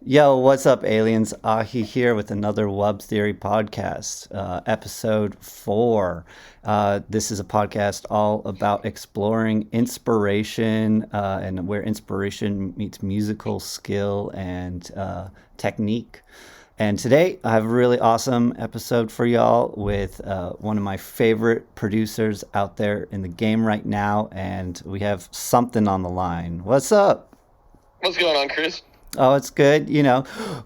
Yo, what's up, aliens? AHEE here with another Web Theory podcast, episode 4. This is a podcast all about exploring inspiration and where inspiration meets musical skill and technique. And today I have a really awesome episode for y'all with one of my favorite producers out there in the game right now. And we have something on the line. What's up? What's going on, Chris? Oh, it's good.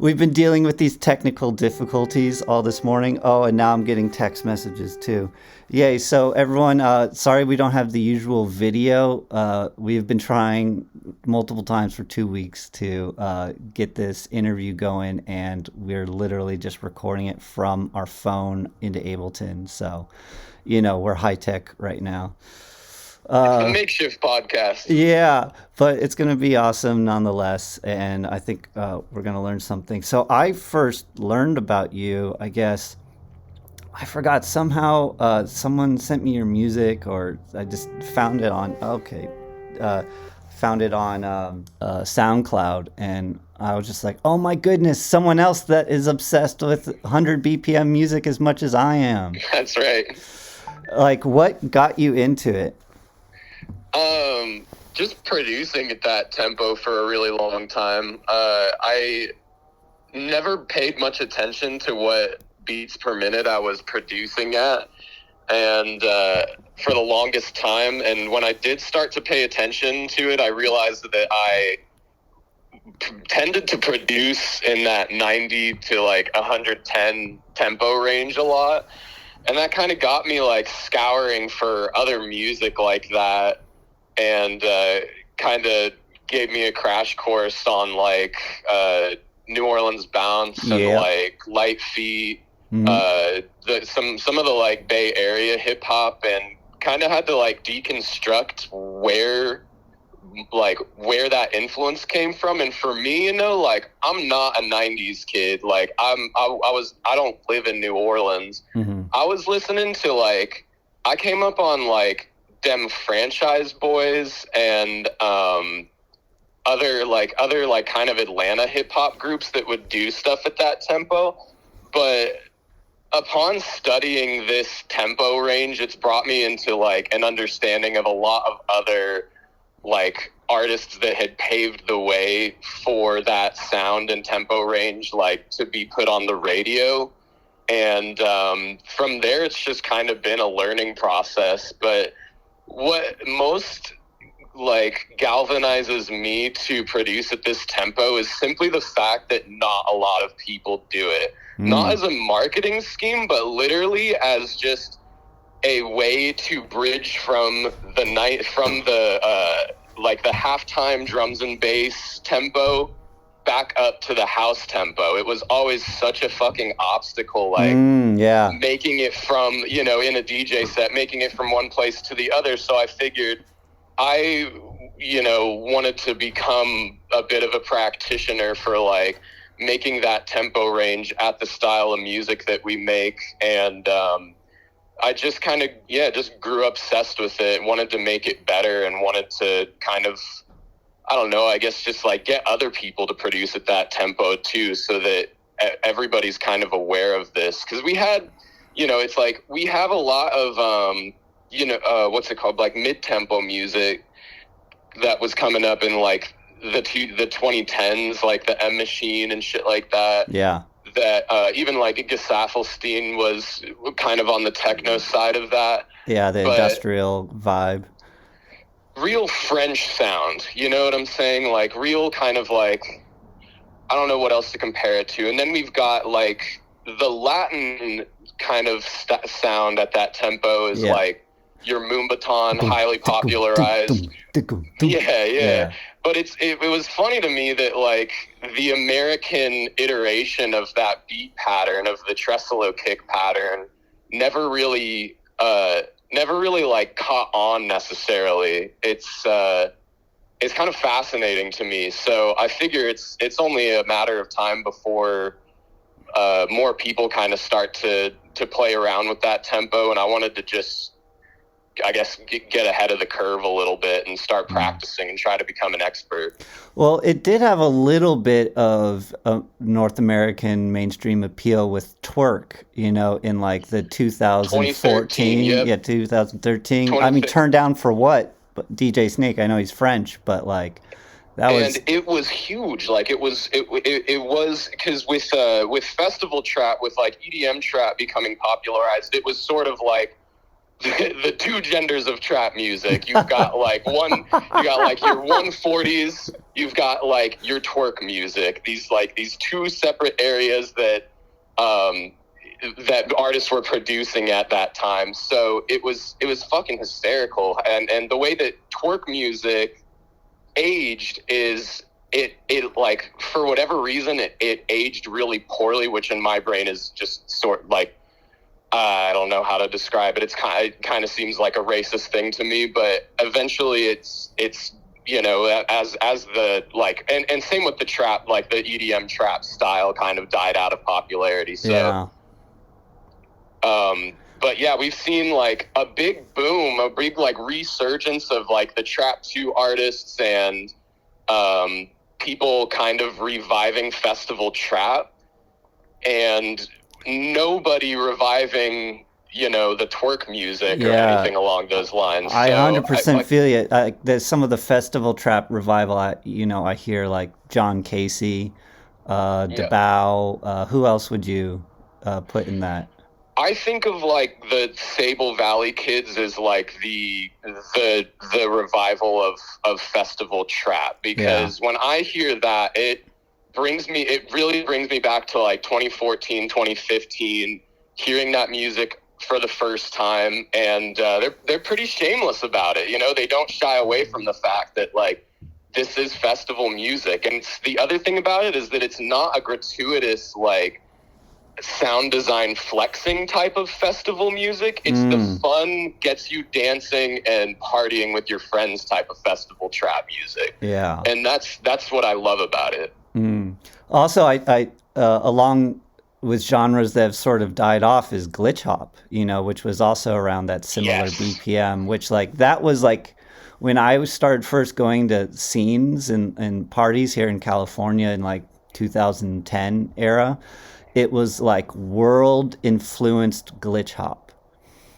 We've been dealing with these technical difficulties all this morning. Oh, and now I'm getting text messages too. Yay. So, everyone, sorry we don't have the usual video. We've been trying multiple times for 2 weeks to get this interview going, and we're literally just recording it from our phone into Ableton. So, we're high tech right now. It's a makeshift podcast. Yeah, but it's going to be awesome nonetheless. And I think we're going to learn something. So I first learned about you, I guess. I forgot somehow someone sent me your music, or I just found it on, found it on SoundCloud. And I was just like, oh my goodness, someone else that is obsessed with 100 BPM music as much as I am. That's right. Like, what got you into it? Just producing at that tempo for a really long time. I never paid much attention to what beats per minute I was producing at, and for the longest time. And when I did start to pay attention to it, I realized that I tended to produce in that 90 to like 110 tempo range a lot. And that kind of got me like scouring for other music like that, and kind of gave me a crash course on like New Orleans bounce and like light feet, some of the like Bay Area hip hop, and kind of had to like deconstruct where that influence came from. And for me, like, I'm not a 90s kid. Like I don't live in New Orleans. I was listening to like, I came up on like them Franchise Boys and other kind of Atlanta hip hop groups that would do stuff at that tempo. But upon studying this tempo range, it's brought me into like an understanding of a lot of other like artists that had paved the way for that sound and tempo range, like to be put on the radio. And from there, it's just kind of been a learning process. But what most like galvanizes me to produce at this tempo is simply the fact that not a lot of people do it. Not as a marketing scheme, but literally as just a way to bridge from the like the halftime drums and bass tempo back up to the house tempo. It was always such a fucking obstacle, like making it from, in a DJ set, making it from one place to the other. So I figured I wanted to become a bit of a practitioner for like making that tempo range at the style of music that we make. And I just kind of, just grew obsessed with it, wanted to make it better, and wanted to kind of, I don't know, I guess just like get other people to produce at that tempo too, so that everybody's kind of aware of this. Because we had, it's like we have a lot of, what's it called, like mid-tempo music that was coming up in like the 2010s, like the M Machine and shit like that. Yeah. That even like Gesaffelstein was kind of on the techno side of that. Yeah, the industrial vibe. Real French sound, you know what I'm saying? Like real kind of like, I don't know what else to compare it to. And then we've got like the Latin kind of sound at that tempo is like your Moombaton, highly popularized. Yeah. But it was funny to me that like the American iteration of that beat pattern, of the tremolo kick pattern, never really like caught on necessarily. It's kind of fascinating to me. So I figure it's only a matter of time before more people kind of start to play around with that tempo. And I wanted to just I guess, get ahead of the curve a little bit and start practicing and try to become an expert. Well, it did have a little bit of North American mainstream appeal with twerk, in like the 2013, 2014, yep. 2013. I mean, 20, turned down for what? But DJ Snake, I know he's French, but like that and was, it was huge. Like it was because with festival trap, with like EDM trap becoming popularized, it was sort of like the two genders of trap music. You've got like you got like your 140s, you've got like your twerk music. These two separate areas that artists were producing at that time. So it was fucking hysterical. And the way that twerk music aged is it like, for whatever reason, it aged really poorly, which in my brain is just sort like, I don't know how to describe it. It kind of seems like a racist thing to me, but eventually it's as the like, and same with the trap, like the EDM trap style kind of died out of popularity. So, yeah. But yeah, we've seen like a big boom, a big like resurgence of like the trap 2 artists and people kind of reviving festival trap, and nobody reviving, the twerk music or anything along those lines. I So 100% feel you. There's some of the festival trap revival. I hear like John Casey, DeBow. Who else would you put in that? I think of like the Sable Valley Kids as like the revival of festival trap, because when I hear that, it really brings me back to like 2014, 2015, hearing that music for the first time. And they're pretty shameless about it. They don't shy away from the fact that like this is festival music. And the other thing about it is that it's not a gratuitous like sound design flexing type of festival music. It's the fun, gets you dancing and partying with your friends type of festival trap music. Yeah. And that's what I love about it. Also, I along with genres that have sort of died off is glitch hop, which was also around that similar BPM, which like that was like when I started first going to scenes and parties here in California in like 2010 era. It was like world influenced glitch hop,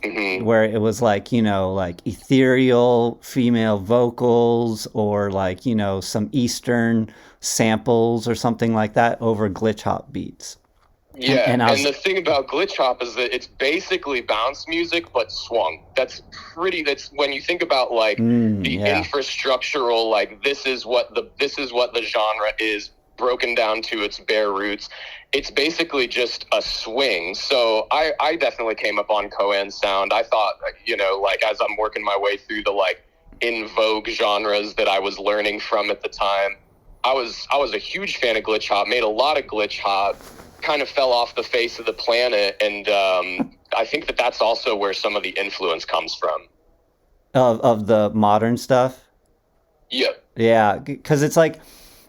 where it was like, like ethereal female vocals or like, some Eastern samples or something like that over glitch hop beats. Yeah, and the thing about glitch hop is that it's basically bounce music but swung. That's when you think about like the infrastructural, like this is what the genre is broken down to its bare roots. It's basically just a swing. So I definitely came up on Cohen's sound. I thought, like as I'm working my way through the like in vogue genres that I was learning from at the time, I was a huge fan of glitch hop, made a lot of glitch hop, kind of fell off the face of the planet. And I think that's also where some of the influence comes from. Of the modern stuff? Yep. Yeah, because it's like,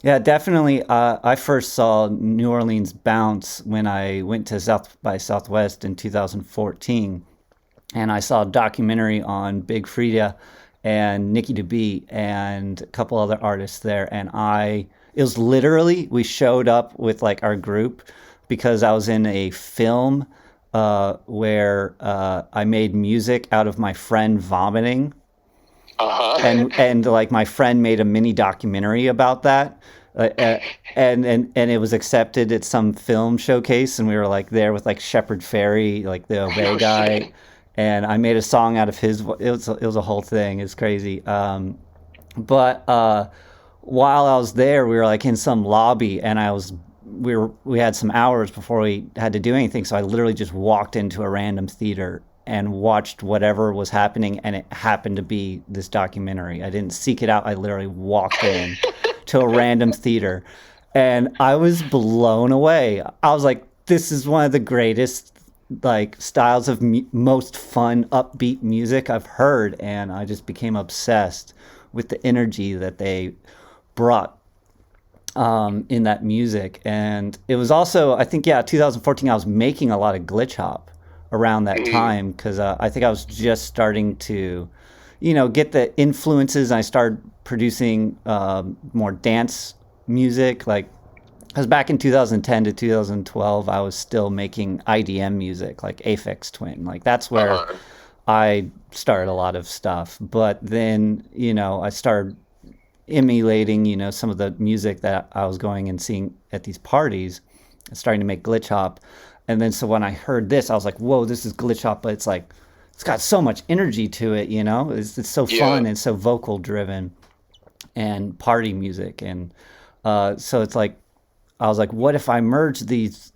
yeah, definitely. I first saw New Orleans bounce when I went to South by Southwest in 2014, and I saw a documentary on Big Freedia and Nikki DeBee and a couple other artists there, and it was literally, we showed up with like our group because I was in a film where I made music out of my friend vomiting. And like my friend made a mini documentary about that, and it was accepted at some film showcase, and we were like there with like Shepard Fairey, like the Obey guy, and I made a song out of his. It was a whole thing. It's crazy. But while I was there, we were like in some lobby, and we had some hours before we had to do anything, so I literally just walked into a random theater and watched whatever was happening, and it happened to be this documentary. I didn't seek it out. I literally walked in to a random theater, and I was blown away. I was like, this is one of the greatest like styles of most fun, upbeat music I've heard, and I just became obsessed with the energy that they brought in that music. And it was also, I think, 2014, I was making a lot of glitch hop around that time, because I think I was just starting to, get the influences. I started producing more dance music. Like, because back in 2010 to 2012, I was still making IDM music, like Aphex Twin. Like, that's where I started a lot of stuff. But then, I started emulating, some of the music that I was going and seeing at these parties, starting to make glitch hop. And then so when I heard this, I was like, whoa, this is glitch hop, but it's like, it's got so much energy to it, It's so fun and so vocal driven and party music. And so it's like, I was like, what if I merge these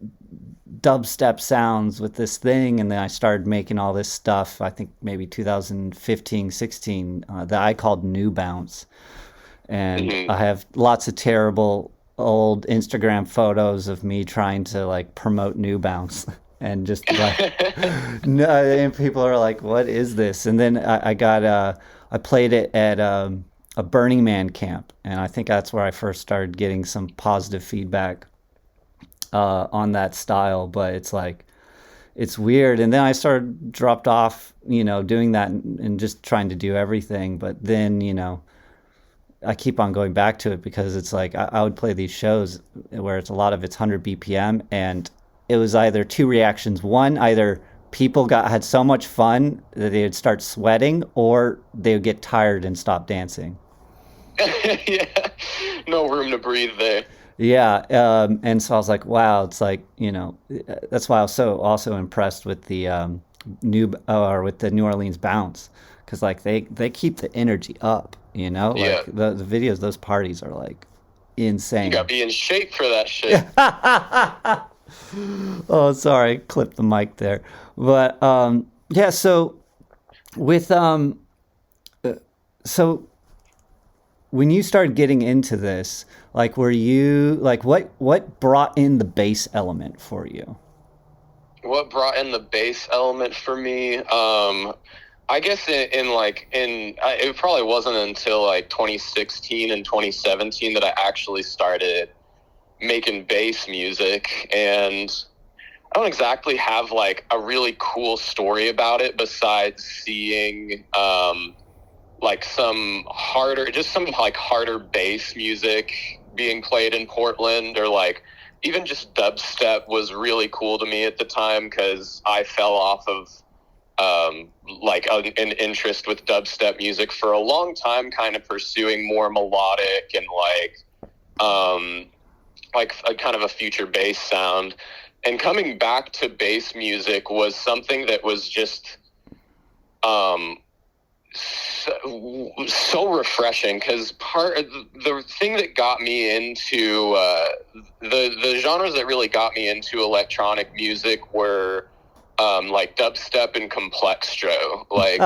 dubstep sounds with this thing? And then I started making all this stuff, I think maybe 2015, 16, that I called New Bounce. And I have lots of terrible old Instagram photos of me trying to like promote New Bounce. And just like, no, and people are like, what is this? And then I played it at a Burning Man camp. And I think that's where I first started getting some positive feedback on that style. But it's like, it's weird. And then I dropped off, doing that and just trying to do everything. But then, I keep on going back to it because it's like, I would play these shows where it's 100 BPM, and it was either two reactions. One, either people had so much fun that they would start sweating, or they would get tired and stop dancing. Yeah, no room to breathe there. Yeah, and so I was like, wow, it's like, that's why I was so also impressed with the New Orleans bounce, because like they keep the energy up, like the videos, those parties are like insane. You gotta be in shape for that shit. Oh, sorry, clip the mic there. But yeah, so with so when you started getting into this, like, were you like, what brought in the bass element for you? What brought in the bass element for me? I guess it probably wasn't until like 2016 and 2017 that I actually started making bass music. And I don't exactly have like a really cool story about it, besides seeing like some harder bass music being played in Portland, or like even just dubstep was really cool to me at the time, because I fell off of like an interest with dubstep music for a long time, kind of pursuing more melodic and like a kind of a future bass sound. And coming back to bass music was something that was just so refreshing, because the thing that got me into the genres that really got me into electronic music were like dubstep and complextro. Like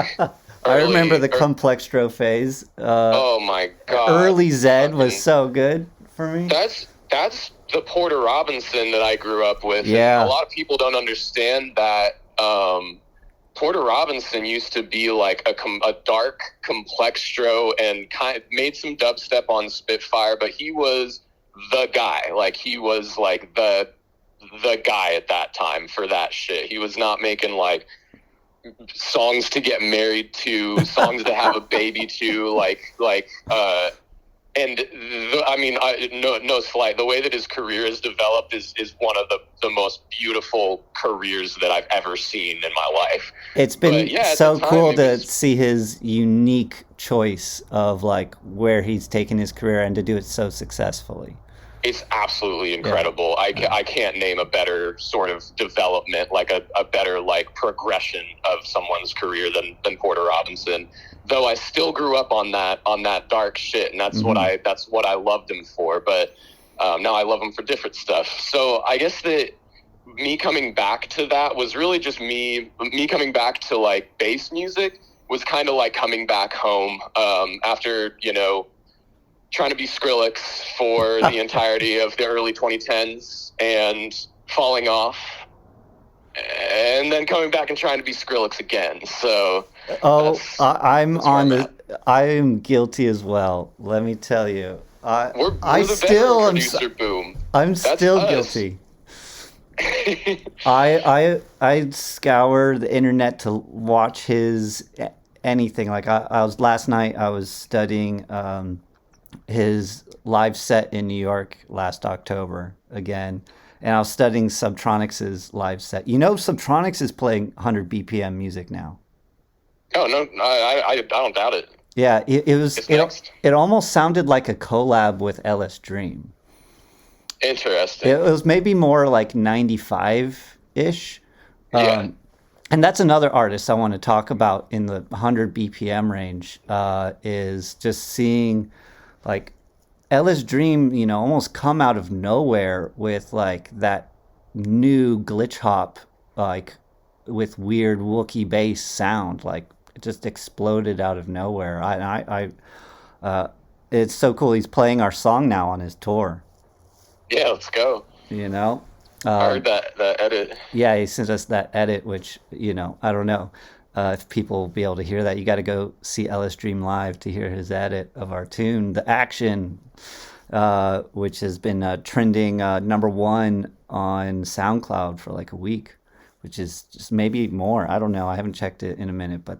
I remember the complextro phase. Oh my god, early Zed was so good for me. That's the Porter Robinson that I grew up with. Yeah, and a lot of people don't understand that Porter Robinson used to be like a dark complextro and kind of made some dubstep on Spitfire, but he was the guy. Like, he was like the guy at that time for that shit. He was not making like songs to get married to, songs to have a baby to, no slight. The way that his career has developed is one of the most beautiful careers that I've ever seen in my life. It's been so cool to see his unique choice of like where he's taken his career and to do it so successfully. It's absolutely incredible. Yeah. I can't name a better sort of development, like a better like progression of someone's career than Porter Robinson. Though I still grew up on that dark shit, and that's what I loved him for. But now I love him for different stuff. So I guess that me coming back to that was really just me coming back to like bass music was kind of like coming back home after, trying to be Skrillex for the entirety of the early 2010s and falling off, and then coming back and trying to be Skrillex again. So I am guilty as well. Let me tell you, we're the still am. Boom. I'm still guilty. I scour the internet to watch his anything. Like I was last night. I was studying his live set in New York last October again, and I was studying Subtronics's live set. You know, Subtronics is playing 100 BPM music now. Oh no, I don't doubt it. Yeah, it was It's next. it almost sounded like a collab with LS Dream. It Interesting. was maybe more like 95 ish. Yeah. And that's another artist I want to talk about in the 100 BPM range, is just seeing like Ella's Dream, you know, almost come out of nowhere with like that new glitch hop, like with weird Wookiee bass sound. Like it just exploded out of nowhere. It's so cool. He's playing our song now on his tour, Yeah, let's go. you know? I Um, heard that edit. Yeah, he sent us that edit, which, you know, I don't know if people will be able to hear that. You got to go see Ellis Dream live to hear his edit of our tune, The Action, which has been trending number one on SoundCloud for like a week, which is just maybe more. I don't know. I haven't checked it in a minute, but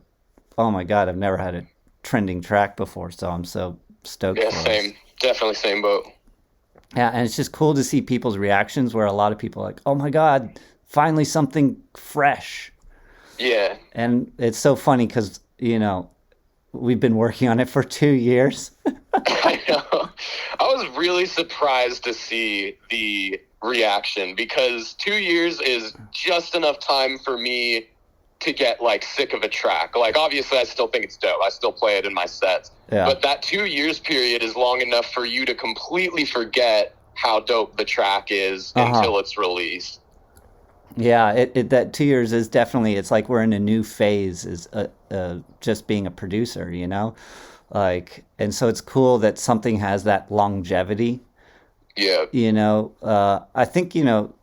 oh my God, I've never had a trending track before, so I'm so stoked Yeah, for us. same. Definitely same boat. Yeah, and it's just cool to see people's reactions where a lot of people are like, oh my God, finally something fresh. Yeah. And it's so funny because, you know, we've been working on it for 2 years. I know. I was really surprised to see the reaction because 2 years is just enough time for me to get like sick of a track. Like obviously I still think it's dope. I still play it in my sets. Yeah. But that 2 years period is long enough for you to completely forget how dope the track is Uh-huh. until it's released. Yeah, that 2 years is definitely, it's like we're in a new phase is just being a producer, you know? Like, and so it's cool that something has that longevity, Yeah. you know? I think, you know,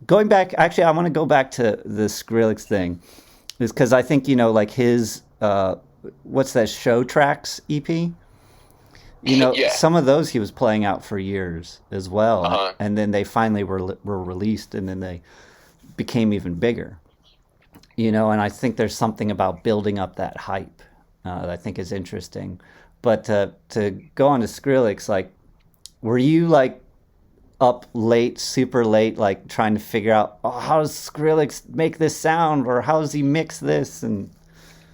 going back, actually, I want to go back to the Skrillex thing, is because I think, you know, like his, what's that, Show Tracks EP? You know, Yeah. some of those he was playing out for years as well, Uh-huh. and then they finally were released, and then they became even bigger. You know, and I think there's something about building up that hype that I think is interesting. But to go on to Skrillex, like, were you like up late, super late, like trying to figure out, oh, how does Skrillex make this sound, or how does he mix this? And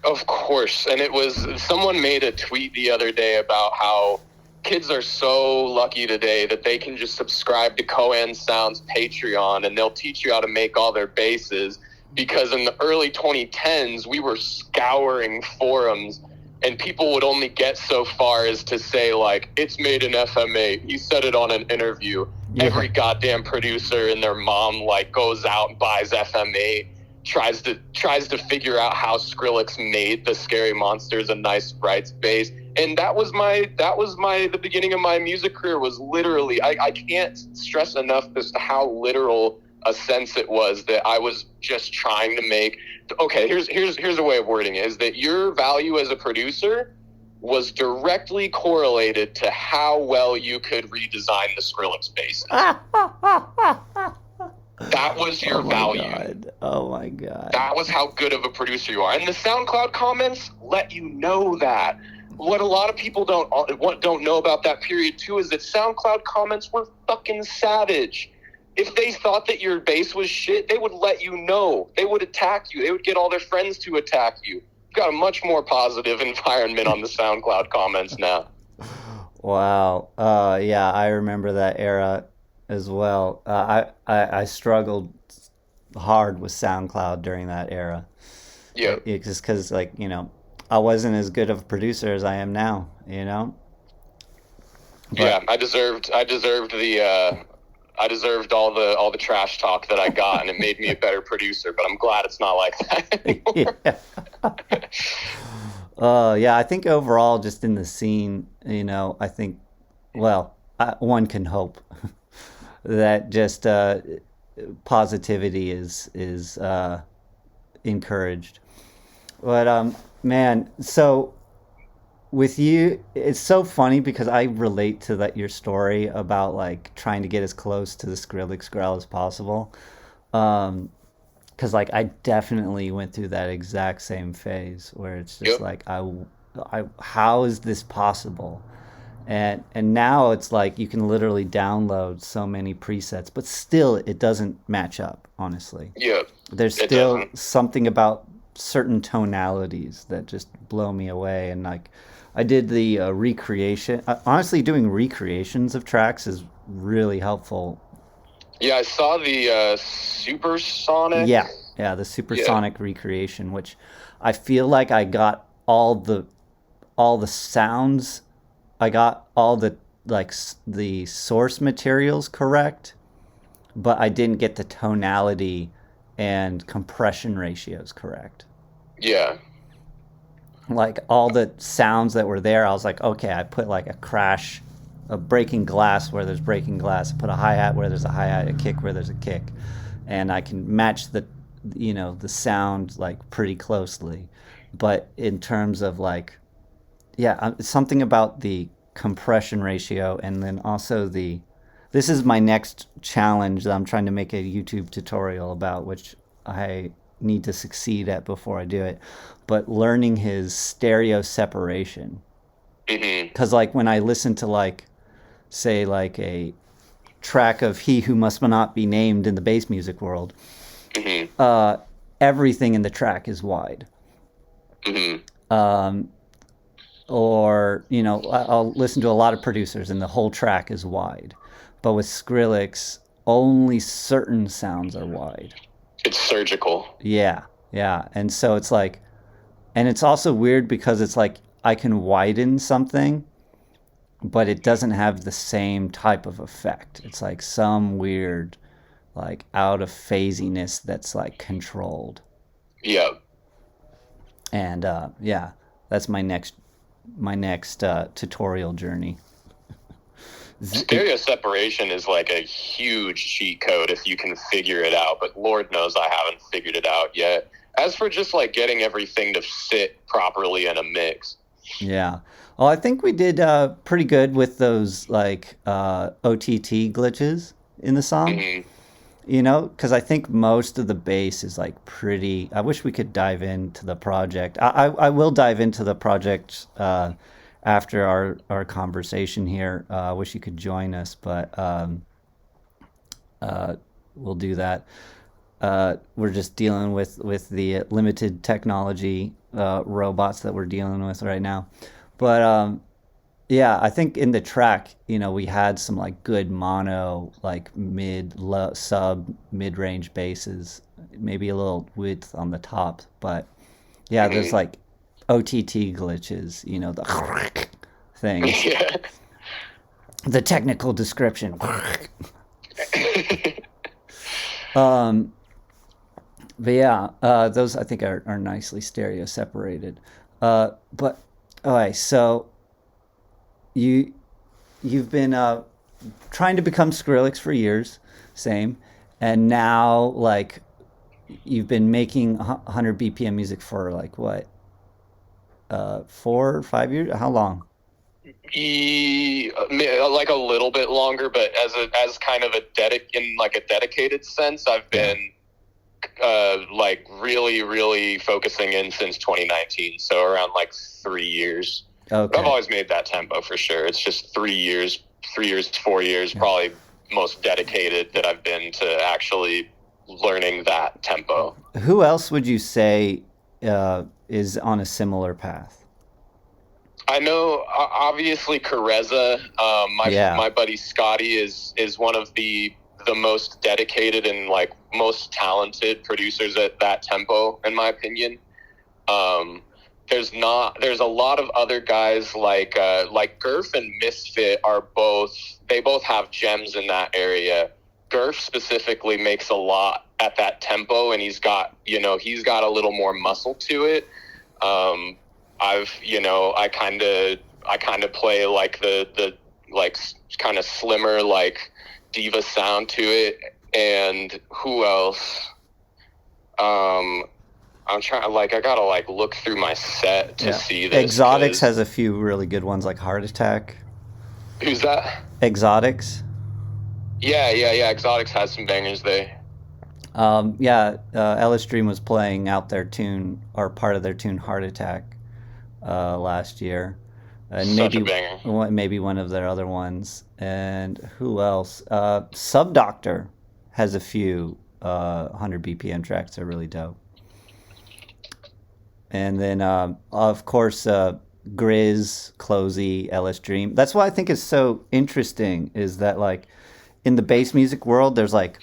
Of course. And it was someone made a tweet the other day about how kids are so lucky today that they can just subscribe to Coan Sound's Patreon and they'll teach you how to make all their basses. Because in the early 2010s, we were scouring forums and people would only get so far as to say, like, it's made in FMA. He said it on an interview. yeah, Every goddamn producer and their mom, like, goes out and buys FMA, tries to figure out how Skrillex made the Scary Monsters and Nice Sprites bass. And that was the beginning of my music career. Was literally, I can't stress enough as to how literal a sense it was that I was just trying to make. Okay, here's a way of wording it, is that your value as a producer was directly correlated to how well you could redesign the Skrillex basses. That was oh your my value. God, oh my God, That was how good of a producer you are. And the SoundCloud comments let you know that. What a lot of people don't know about that period too is that SoundCloud comments were fucking savage. If they thought that your bass was shit, they would let you know. They would attack you. They would get all their friends to attack you. You've got a much more positive environment on the SoundCloud comments now. wow. Yeah, I remember that era as well. I struggled hard with SoundCloud during that era. Yeah. Just because, like, you know, I wasn't as good of a producer as I am now, you know? Yeah, But I deserved all the trash talk that I got, and it made me a better producer. But I'm glad it's not like that anymore. yeah. Yeah, I think overall, just in the scene, you know, I think, well, one can hope that just positivity is encouraged. But man, so with you, it's so funny because I relate to that your story about like trying to get as close to the Skrillex growl as possible. Um, because like I definitely went through that exact same phase where it's just Yep. like how is this possible? And now it's like you can literally download so many presets, but still it doesn't match up, honestly. Yep. There's It still doesn't. something about certain tonalities that just blow me away. And like I did the recreation. Honestly, doing recreations of tracks is really helpful. Yeah, I saw the supersonic. Yeah, yeah, the Yeah. supersonic recreation, which I feel like I got all the sounds. I got all the like the source materials correct, but I didn't get the tonality and compression ratios correct. Yeah. Like all the sounds that were there, I was like, okay, I put like a crash, a breaking glass where there's breaking glass, I put a hi hat where there's a hi hat, a kick where there's a kick, and I can match the sound like pretty closely. But in terms of like, yeah, something about the compression ratio, and then also this is my next challenge that I'm trying to make a YouTube tutorial about, which I need to succeed at before I do it. But learning his stereo separation, Hmm. because like when I listen to like say like a track of "He Who Must Not Be Named" in the bass music world, Hmm. uh, everything in the track is wide. Hmm. Um, or I'll listen to a lot of producers and the whole track is wide, but with Skrillex only certain sounds are wide. It's surgical. Yeah, yeah. And so it's like, and it's also weird because it's like I can widen something but it doesn't have the same type of effect. It's like some weird like out of phasiness that's like controlled. Yeah. And yeah, that's my next tutorial journey. Stereo separation is like a huge cheat code if you can figure it out, but Lord knows I haven't figured it out yet. As for just like getting everything to sit properly in a mix. Yeah. Well, I think we did pretty good with those like OTT glitches in the song. Hmm. Because I think most of the bass is like pretty. I wish we could dive into the project. I will dive into the project after our conversation here. I wish you could join us, but uh, we'll do that. We're just dealing with the limited technology robots that we're dealing with right now. But yeah, I think in the track, we had some like good mono, like sub mid range basses, maybe a little width on the top, but yeah, there's Hmm. like OTT glitches, the things, Yeah. the technical description. um, but yeah, those I think are nicely stereo separated. But okay, so you you've been trying to become Skrillex for years, same, and now like you've been making 100 BPM music for like what, 4 or 5 years? How long? Like a little bit longer, but as kind of in like a dedicated sense, I've Yeah. been like really, really focusing in since 2019. So around like 3 years. But I've Okay. always made that tempo for sure. It's just 3 years, 3 years, 4 years, Yeah. probably most dedicated that I've been to actually learning that tempo. Who else would you say is on a similar path? I know, obviously, Careza. Yeah. My buddy Scotty is one of the most dedicated and like most talented producers at that tempo, in my opinion. Um, there's a lot of other guys like Gurf and Misfit they both have gems in that area. Gurf specifically makes a lot at that tempo, and he's got a little more muscle to it. Um, I kind of play like the like kind of slimmer like diva sound to it. And who else? Um, I'm trying, like, I gotta, like, look through my set to Yeah. see this, Exotics because has a few really good ones, like Heart Attack. who's that? Exotics. Yeah. Exotics has some bangers there. Yeah, Ellis Dream was playing out their tune, or part of their tune, Heart Attack, last year. And Such a banger. maybe one of their other ones. And who else? Subdoctor has a few 100 BPM tracks that are really dope. And then, of course, Grizz, Closey, Ellis Dream. That's what I think is so interesting is that, like, in the bass music world, there's like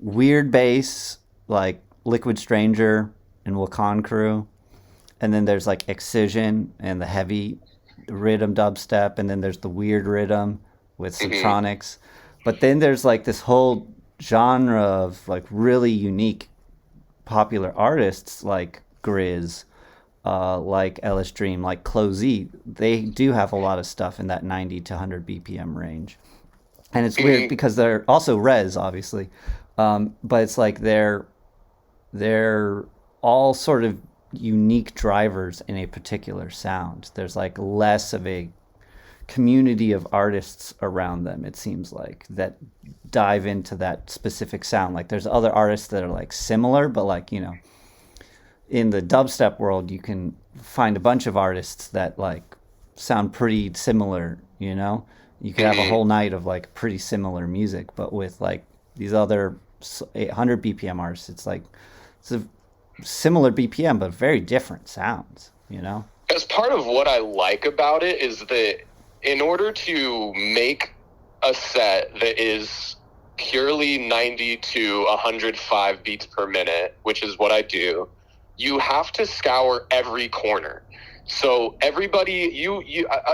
weird bass, like Liquid Stranger and Wakan Crew. And then there's like Excision and the heavy rhythm dubstep. And then there's the weird rhythm with Subtronics. But then there's like this whole genre of like really unique popular artists like Grizz, like Ellis Dream, like Closey. They do have a lot of stuff in that 90 to 100 BPM range. And it's weird because they're also Res, obviously. But it's like they're all sort of unique drivers in a particular sound. There's like less of a community of artists around them, it seems like, that dive into that specific sound. Like there's other artists that are like similar, but like, you know, in the dubstep world, you can find a bunch of artists that like sound pretty similar, you know? You could have a whole night of like pretty similar music, but with like these other 800 BPM artists, it's like it's a similar BPM, but very different sounds, you know? As part of what I like about it is that in order to make a set that is purely 90 to 105 beats per minute, which is what I do, you have to scour every corner. So everybody,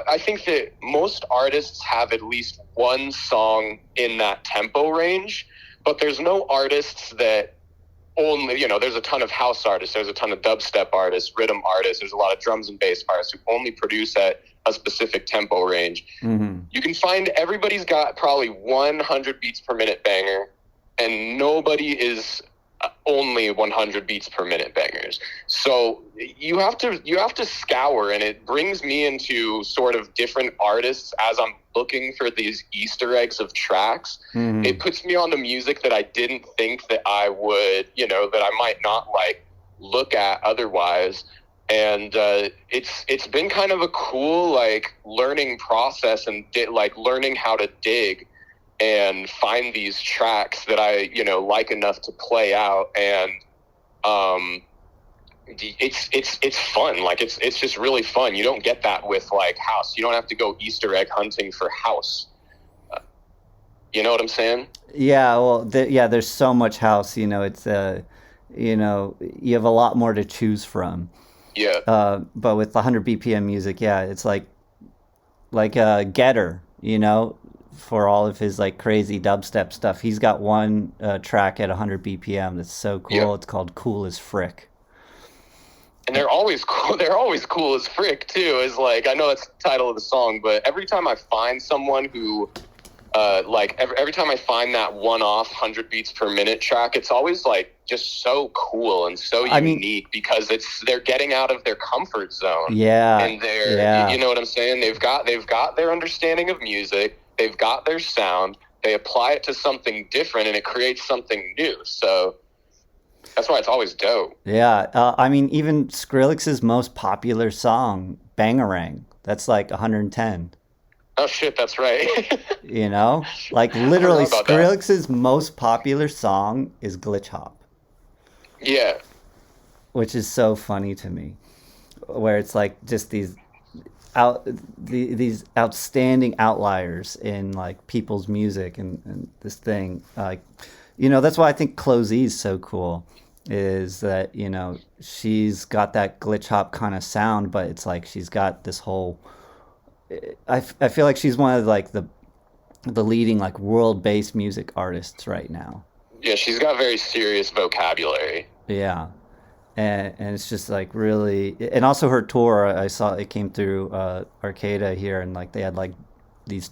I think that most artists have at least one song in that tempo range, but there's no artists that only, you know, there's a ton of house artists, there's a ton of dubstep artists, rhythm artists, there's a lot of drums and bass artists who only produce at a specific tempo range. You can find everybody's got probably 100 beats per minute banger, and nobody is only 100 beats per minute bangers. So you have to scour, and it brings me into sort of different artists as I'm looking for these Easter eggs of tracks. It puts me on the music that I didn't think that I would, you know, that I might not like look at otherwise. And it's been kind of a cool like learning process, and like learning how to dig and find these tracks that I, you know, like enough to play out. And it's fun. Like it's just really fun. You don't get that with like house. You don't have to go Easter egg hunting for house. You know what I'm saying? Yeah, well, there's so much house, you know, it's, you know, you have a lot more to choose from. Yeah. But with 100 BPM music, yeah, it's like Getter, you know, for all of his like crazy dubstep stuff. He's got one track at 100 BPM that's so cool. Yeah. It's called Cool as Frick. And they're always cool. They're always cool as frick too. Is like, I know that's the title of the song, but every time I find someone who, like every time I find that one-off 100 beats per minute track, it's always like just so cool and so unique, because they're getting out of their comfort zone. Yeah. And they're, you know what I'm saying? They've got their understanding of music. They've got their sound. They apply it to something different, and it creates something new. So that's why it's always dope. Yeah. I mean, even Skrillex's most popular song, Bangarang, that's like 110. Oh, shit, that's right. You know? Like, literally, about Skrillex's most popular song is Glitch Hop. Yeah. Which is so funny to me. Where it's like just these outstanding outliers in like people's music and this thing. Like, you know, that's why I think Closey is so cool, is that, you know, she's got that glitch hop kind of sound, but it's like she's got this whole, I feel like she's one of like the leading like world-based music artists right now. Yeah, she's got very serious vocabulary. Yeah. And it's just like really, and also her tour, I saw it came through Arcada here, and like they had like these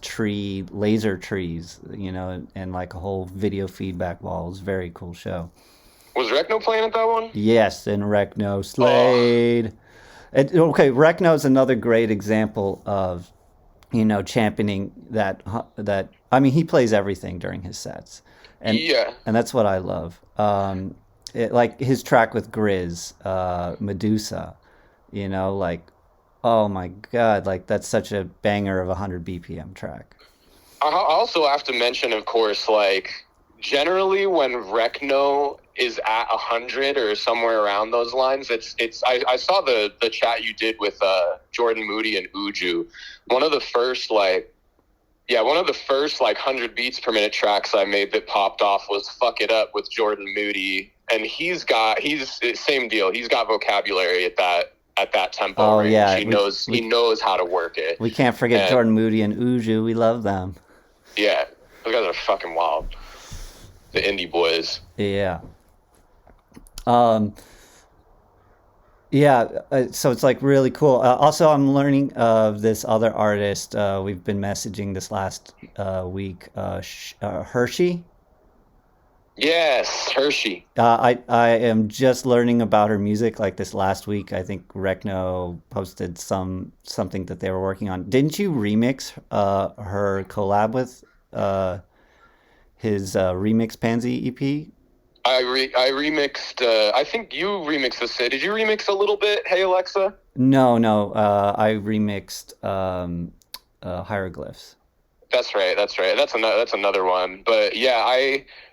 laser trees, you know, and like a whole video feedback wall. It was a very cool show. Was Recno playing at that one? Yes, and Recno Oh, Slade. Okay, Recno is another great example of championing that. I mean, he plays everything during his sets, and yeah. and that's what I love. Like his track with Grizz, Medusa. Like, oh my God, like that's such a banger of 100 BPM track. I also have to mention, of course, like generally when Recno is at 100 or somewhere around those lines, it's. I saw the chat you did with Jordan Moody and Uju. One of the first like Yeah, one of the first like 100 beats per minute tracks I made that popped off was "Fuck It Up" with Jordan Moody, and he's same deal. He's got vocabulary at that tempo Oh range. yeah, He knows how to work it, we can't forget and Jordan Moody and Uju. We love them. yeah, those guys are fucking wild. The indie boys. Yeah. Um, yeah, so it's like really cool. Also, I'm learning of this other artist. We've been messaging this last week, Hershey. Yes, Hershey. I am just learning about her music like this last week. I think Rekno posted something that they were working on. Didn't you remix her collab with his Remix Pansy EP? I remixed. I think you remixed this. Did you remix a little bit? Hey Alexa. No, no. I remixed Hieroglyphs. That's right. That's right. That's another one. But yeah,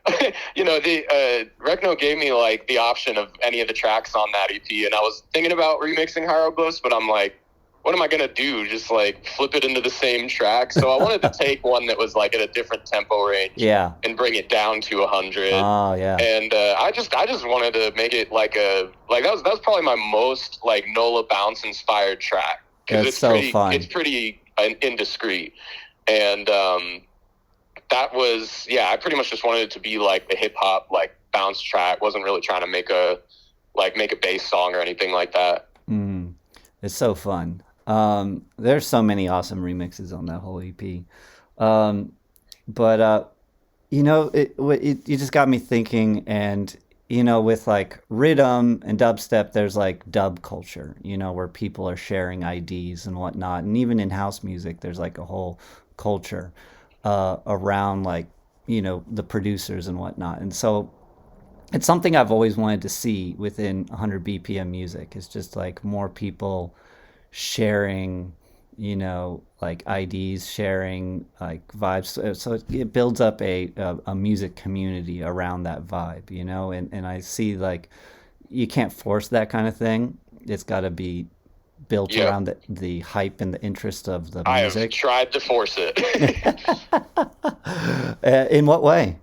the Recno gave me like the option of any of the tracks on that EP, and I was thinking about remixing Hieroglyphs, but I'm like, what am I gonna do? Just like flip it into the same track? So I wanted to take one that was like at a different tempo range Yeah. and bring it down to 100. Oh, yeah. And I just wanted to make it like that was probably my most like Nola Bounce inspired track because That's so fun. it's pretty indiscreet. And that was, yeah, I pretty much just wanted it to be like the hip hop like bounce track. Wasn't really trying to make a bass song or anything like that. It's so fun. There's so many awesome remixes on that whole EP. But you just got me thinking, and with like rhythm and dubstep, there's like dub culture, where people are sharing IDs and whatnot, and even in house music, there's like a whole culture around like the producers and whatnot, and so it's something I've always wanted to see within 100 BPM music. It's just like more people sharing, like IDs, sharing like vibes. So it builds up a music community around that vibe, and I see like you can't force that kind of thing. It's got to be built Yep. around the hype and the interest of the I have music. tried to force it. In what way?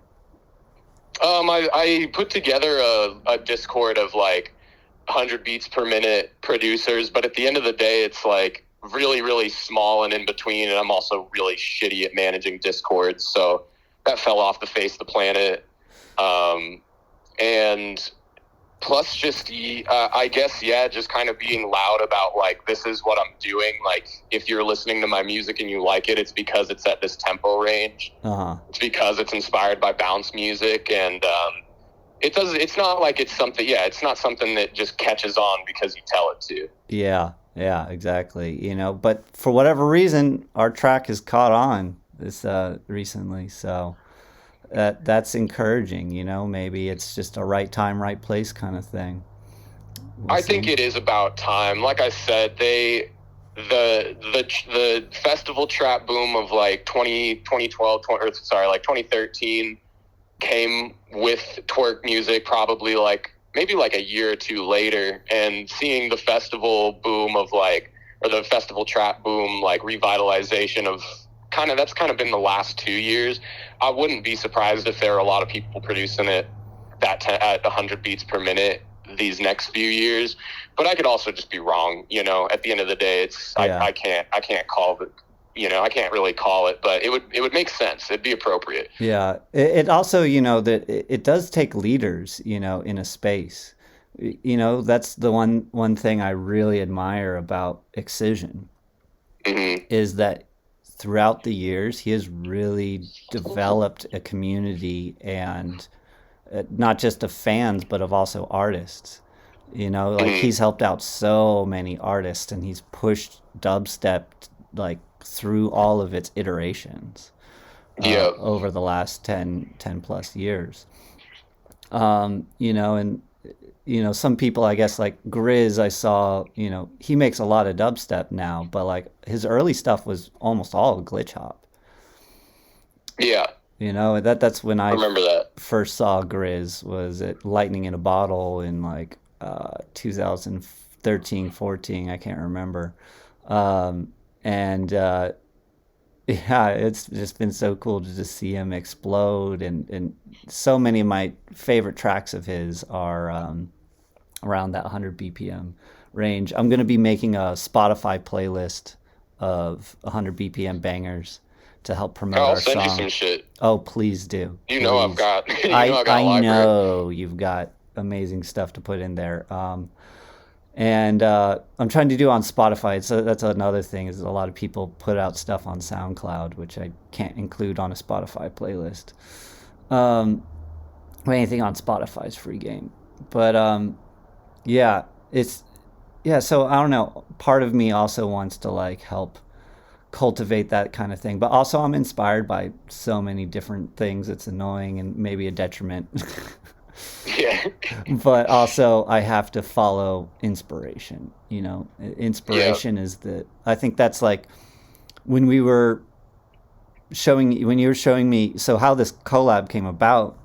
I put together a Discord of like 100 beats per minute producers, but at the end of the day, it's like really, really small and in between. And I'm also really shitty at managing Discords. So that fell off the face of the planet. And plus just, I guess, yeah, just kind of being loud about like, this is what I'm doing. Like if you're listening to my music and you like it, it's because it's at this tempo range. Uh-huh. It's because it's inspired by bounce music, and it's not like it's something, yeah, it's not something that just catches on because you tell it to. Yeah, exactly. But for whatever reason, our track has caught on this recently, so that's encouraging. Maybe it's just a right time, right place kind of thing. I think it is about time. Like I said, the festival trap boom of like 2013 came with twerk music probably like maybe like a year or two later, and seeing the festival boom of like, or the festival trap boom like revitalization of that's kind of been the last 2 years. I wouldn't be surprised if there are a lot of people producing it at 100 beats per minute these next few years, but I could also just be wrong. At the end of the day, it's I can't call it. I can't really call it, but it would make sense. It'd be appropriate. Yeah, it also that it does take leaders, in a space. That's the one thing I really admire about Excision, is that throughout the years he has really developed a community and not just of fans, but of also artists. You know, like Mhm. he's helped out so many artists and he's pushed dubstep like through all of its iterations Yeah. over the last 10 plus years. You know, and you know, some people, I guess, like Grizz, I saw, you know, he makes a lot of dubstep now, but like his early stuff was almost all glitch hop. Yeah. You know, that's when I I remember that. first saw Grizz was at Lightning in a Bottle in like 2013, 14, I can't remember. And yeah, it's just been so cool to just see him explode, and so many of my favorite tracks of his are around that 100 BPM range. I'm going to be making a Spotify playlist of 100 BPM bangers to help promote I'll our send you song. some shit. Oh, please do. You know I've Please. got I've got a I library. know you've got amazing stuff to put in there. And I'm trying to do on Spotify. So that's another thing is a lot of people put out stuff on SoundCloud, which I can't include on a Spotify playlist. Um, Anything on Spotify is free game. But yeah, it's yeah. So I don't know. Part of me also wants to like help cultivate that kind of thing, but also I'm inspired by so many different things. It's annoying and maybe a detriment. Yeah. But also I have to follow inspiration. You know, Yeah. inspiration is the. I think that's like when we were when you were showing me. So how this collab came about,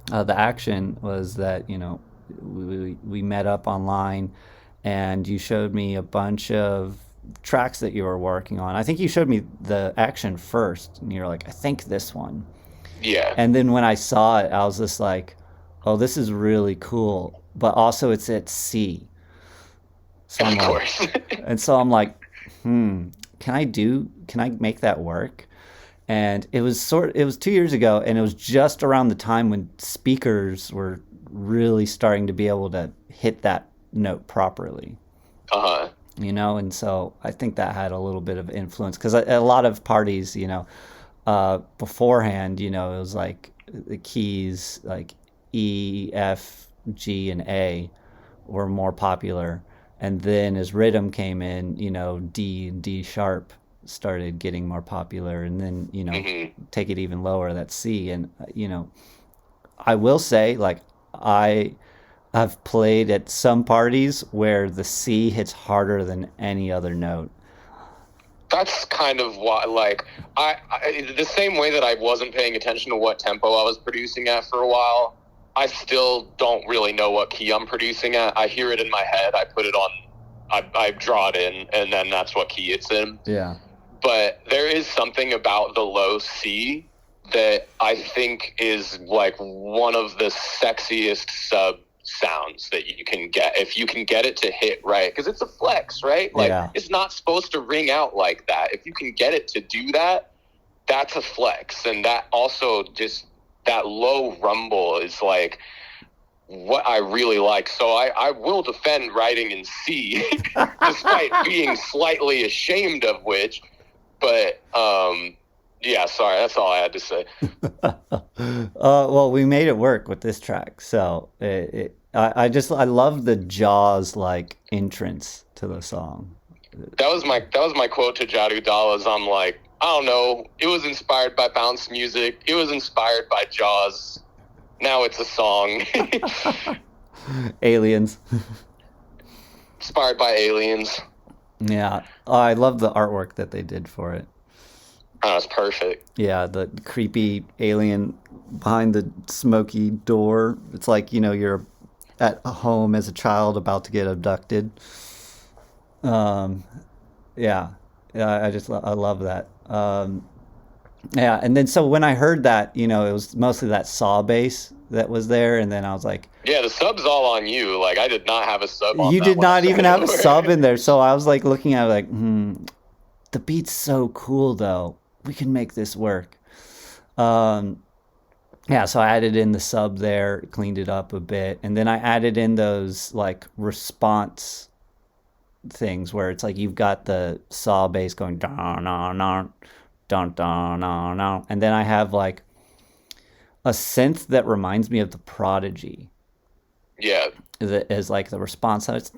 the action was that, you know, we met up online and you showed me a bunch of tracks that you were working on. I think you showed me the action first and you're like, I think this one. Yeah. And then when I saw it, I was just like, oh, this is really cool. But also it's at C. So Of I'm like, course. and so I'm like, can I make that work? And it was 2 years ago, and it was just around the time when speakers were really starting to be able to hit that note properly, Uh-huh. you know. And so I think that had a little bit of influence because a lot of parties, you know, beforehand, you know, it was like the keys like E, F, G, and A were more popular. And then as rhythm came in, you know, D and D sharp started getting more popular. And then, you know, Hmm. take it even lower, that's C. And, you know, I will say, like, I have played at some parties where the C hits harder than any other note. That's kind of why, like, the same way that I wasn't paying attention to what tempo I was producing at for a while, I still don't really know what key I'm producing at. I hear it in my head, I put it on, I draw it in, and then that's what key it's in. Yeah. But there is something about the low C that I think is like one of the sexiest sub sounds that you can get if you can get it to hit right, because it's a flex, right? Like, Yeah. it's not supposed to ring out like that. If you can get it to do that, that's a flex. And that also just, that low rumble is like what I really like. So I will defend writing in C despite being slightly ashamed of which. But yeah, sorry, that's all I had to say. Well, we made it work with this track. So I love the Jaws like entrance to the song. That was my quote to Jadu Dala's. I'm like, I don't know. It was inspired by bounce music. It was inspired by Jaws. Now it's a song. Aliens. Inspired by aliens. Yeah. I love the artwork that they did for it. Oh, it's perfect. Yeah, the creepy alien behind the smoky door. It's like, you know, you're at home as a child about to get abducted. Um, yeah. Yeah, I love that. Yeah, and then so when I heard that, you know, it was mostly that saw bass that was there, and then I was like, Yeah, the sub's all on you. Like, I did not have a sub on you that did when I not even started have a over. sub in there. So I was like looking at it like, the beat's so cool though. We can make this work. Um, yeah, so I added in the sub there, cleaned it up a bit, and then I added in those like response things where it's like you've got the saw bass going down, down, down, down, down, down, and then I have like a synth that reminds me of the Prodigy. Yeah. Is like the response. It's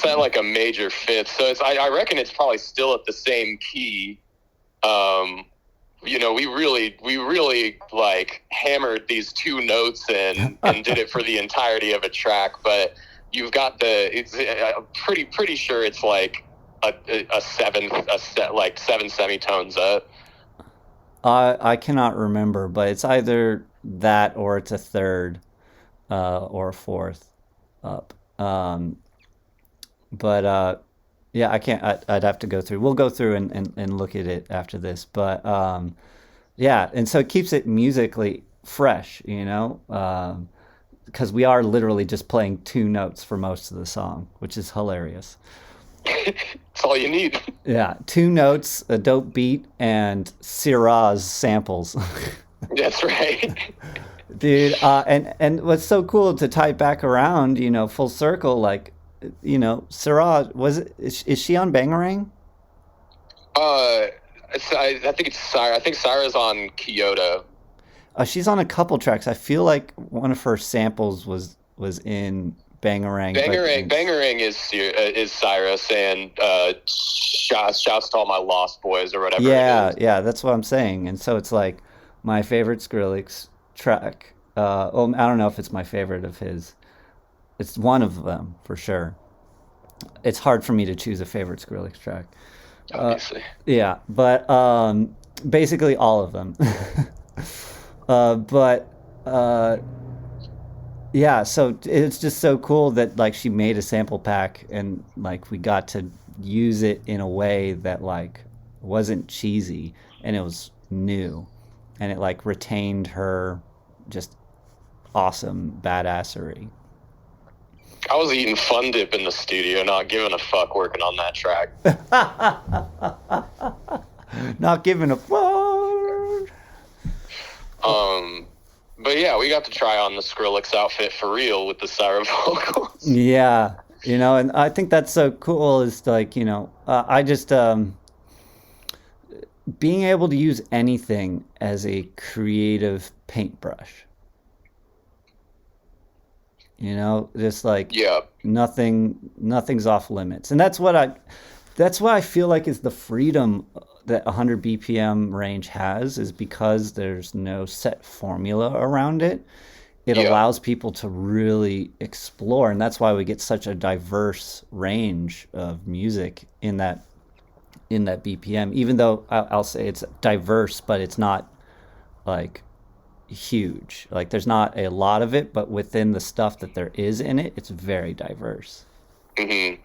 at like a major fifth, so I reckon it's probably still at the same key. We really like hammered these two notes and did it for the entirety of a track. But you've got pretty sure it's like a seven semitones up. I cannot remember, but it's either that or it's a third or a fourth up. But yeah, I can't. I'd have to go through. We'll go through and look at it after this. But yeah, and so it keeps it musically fresh, because we are literally just playing two notes for most of the song, which is hilarious. That's all you need. Yeah, two notes, a dope beat, and Syrah's samples. That's right. Dude, and what's so cool to tie it back around, full circle, like, Syrah, is she on Bangarang? I think it's Syra. I think Syra's on Kyoto. She's on a couple tracks. I feel like one of her samples was in Bangarang. Bangarang is Cyrus, and shouts to all my lost boys or whatever. Yeah, that's what I'm saying. And so it's like my favorite Skrillex track. I don't know if it's my favorite of his. It's one of them for sure. It's hard for me to choose a favorite Skrillex track. Obviously. Yeah, but basically all of them. Yeah, so it's just so cool that like she made a sample pack and like we got to use it in a way that like wasn't cheesy and it was new and it like retained her just awesome badassery. I was eating Fun Dip in the studio, not giving a fuck working on that track. Not giving a fuck. But yeah, we got to try on the Skrillex outfit for real with the Syra vocals. Yeah, and I think that's so cool is like, I just, being able to use anything as a creative paintbrush. Just like nothing's off limits. And that's what I feel like is the freedom that 100 BPM range has, is because there's no set formula around it. It allows people to really explore. And that's why we get such a diverse range of music in that BPM, even though I'll say it's diverse, but it's not like huge. Like there's not a lot of it, but within the stuff that there is in it, it's very diverse. Mm-hmm.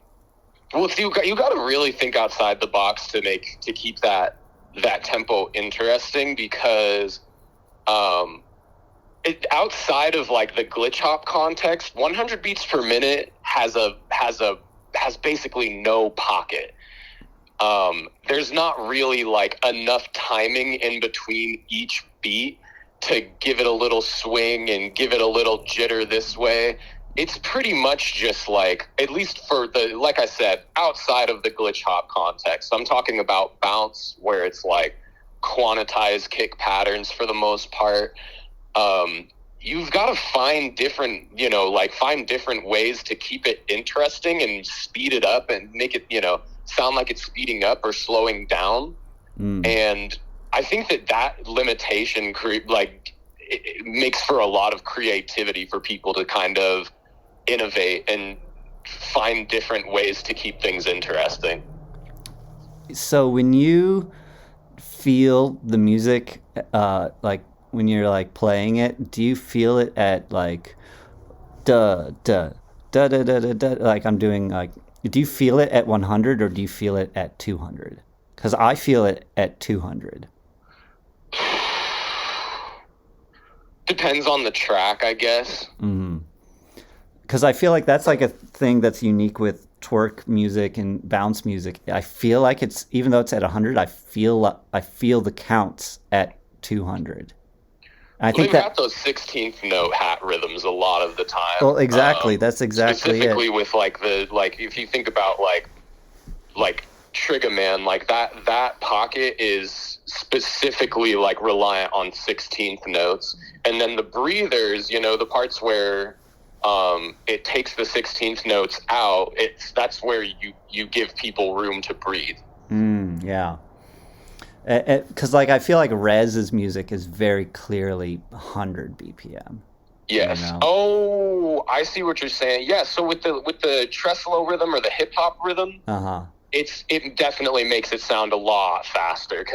Well, you got to really think outside the box to keep that tempo interesting, because outside of like the glitch hop context, 100 beats per minute has basically no pocket. There's not really like enough timing in between each beat to give it a little swing and give it a little jitter this way. It's pretty much just like, at least for like I said, outside of the glitch hop context, I'm talking about bounce, where it's like quantized kick patterns for the most part. You've got to find different ways to keep it interesting and speed it up and make it, sound like it's speeding up or slowing down. And I think that limitation it makes for a lot of creativity for people to kind of innovate and find different ways to keep things interesting. So when you feel the music, like when you're like playing it, do you feel it at like da da da da da da, like I'm doing like, do you feel it at 100 or do you feel it at 200? Because I feel it at 200. Depends on the track, I guess. Because I feel like that's like a thing that's unique with twerk music and bounce music. I feel like it's, even though it's at 100, I feel the counts at 200. I think they've got those 16th note hat rhythms a lot of the time. Well, exactly. That's exactly specifically it. With if you think about like Trigger Man, like that pocket is specifically like reliant on 16th notes. And then the breathers, you know, the parts where it takes the 16th notes out, that's where you give people room to breathe. Yeah. Because like I feel like Rez's music is very clearly 100 BPM. Yes. You know? Oh, I see what you're saying. Yeah. So with the tremolo rhythm or the hip hop rhythm, it definitely makes it sound a lot faster.